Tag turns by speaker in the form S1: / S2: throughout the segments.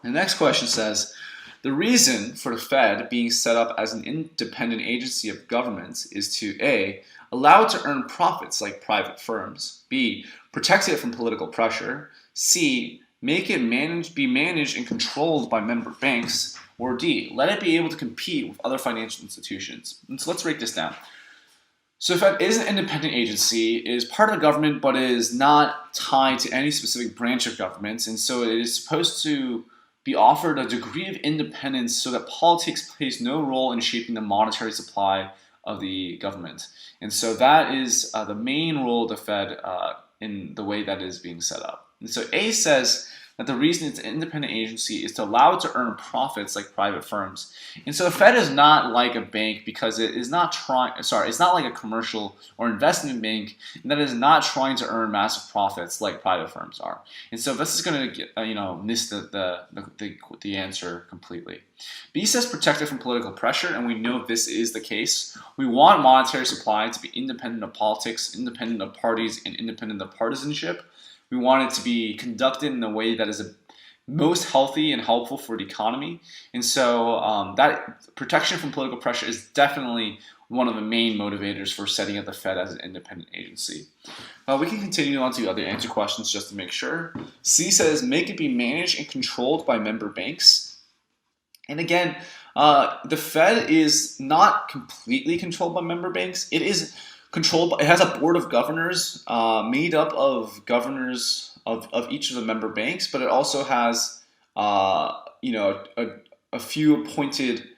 S1: The next question says, the reason for the Fed being set up as an independent agency of government is to A, allow it to earn profits like private firms, B, protect it from political pressure, C, make it be managed and controlled by member banks, or D, let it be able to compete with other financial institutions. And so let's break this down. So the Fed is an independent agency, it is part of the government, but it is not tied to any specific branch of government, and so it is supposed to be offered a degree of independence so that politics plays no role in shaping the monetary supply of the government. And so that is the main role of the Fed in the way that is being set up. And so A says that the reason it's an independent agency is to allow it to earn profits like private firms. And so the Fed is not like a bank because it is not it's not like a commercial or investment bank that is not trying to earn massive profits like private firms are. And so this is going to miss the answer completely. B says protected from political pressure, and we know this is the case. We want monetary supply to be independent of politics, independent of parties, and independent of partisanship. We want it to be conducted in a way that is most healthy and helpful for the economy. And so that protection from political pressure is definitely one of the main motivators for setting up the Fed as an independent agency. We can continue on to the other answer questions just to make sure. C says make it be managed and controlled by member banks. And again, the Fed is not completely controlled by member banks. It is it has a board of governors made up of governors of each of the member banks, but it also has a few appointed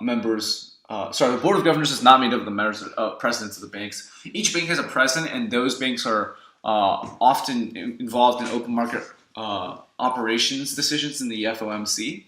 S1: members. The board of governors is not made up of the members, presidents of the banks. Each bank has a president, and those banks are often involved in open market operations decisions in the FOMC.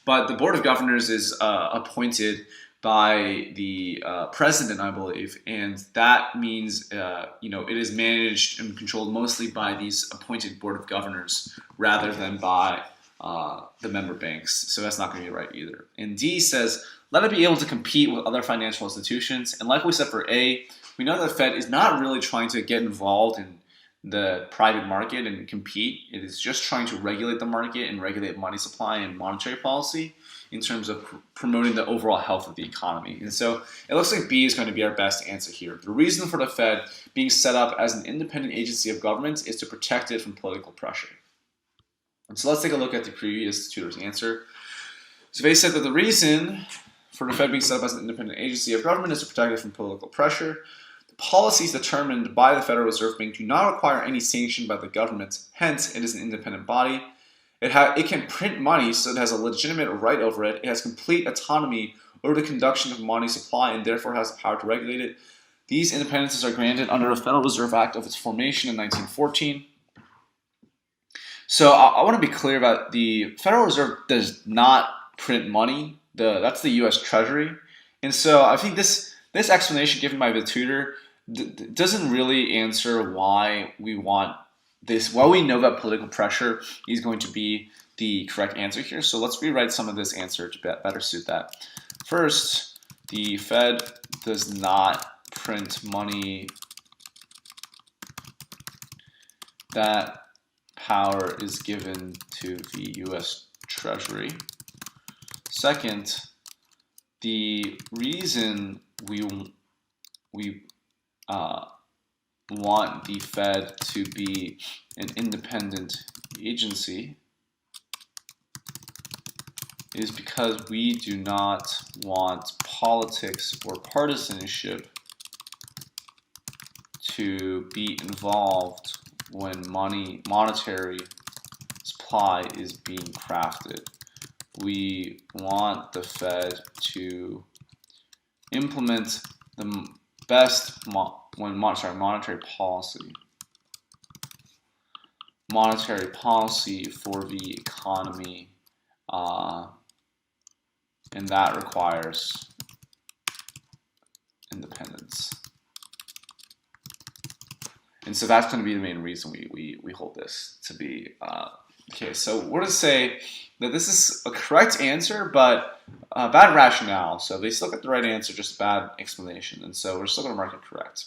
S1: But the board of governors is appointed by the president, I believe, and that means it is managed and controlled mostly by these appointed board of governors rather than by the member banks. So that's not going to be right either. And D says let it be able to compete with other financial institutions. And like we said for A, we know that the Fed is not really trying to get involved in the private market and compete. It is just trying to regulate the market and regulate money supply and monetary policy in terms of promoting the overall health of the economy. And so it looks like B is going to be our best answer here. The reason for the Fed being set up as an independent agency of government is to protect it from political pressure. And so let's take a look at the previous tutor's answer. So they said that the reason for the Fed being set up as an independent agency of government is to protect it from political pressure. The policies determined by the Federal Reserve Bank do not require any sanction by the government. Hence, it is an independent body. It can print money, so it has a legitimate right over it. It has complete autonomy over the conduction of money supply and therefore has the power to regulate it. These independences are granted under the Federal Reserve Act of its formation in 1914. So I want to be clear about the Federal Reserve does not print money. That's the U.S. Treasury. And so I think this explanation given by the tutor doesn't really answer why we want this, why we know that political pressure is going to be the correct answer here. So let's rewrite some of this answer to better suit that. First, the Fed does not print money. That power is given to the U.S. Treasury. Second, the reason we want the Fed to be an independent agency is because we do not want politics or partisanship to be involved when monetary supply is being crafted. We want the Fed to implement the best monetary policy for the economy, and that requires independence. And so that's going to be the main reason we hold this to be okay. So we're going to say that this is a correct answer, but bad rationale. So they still got the right answer, just bad explanation. And so we're still going to mark it correct.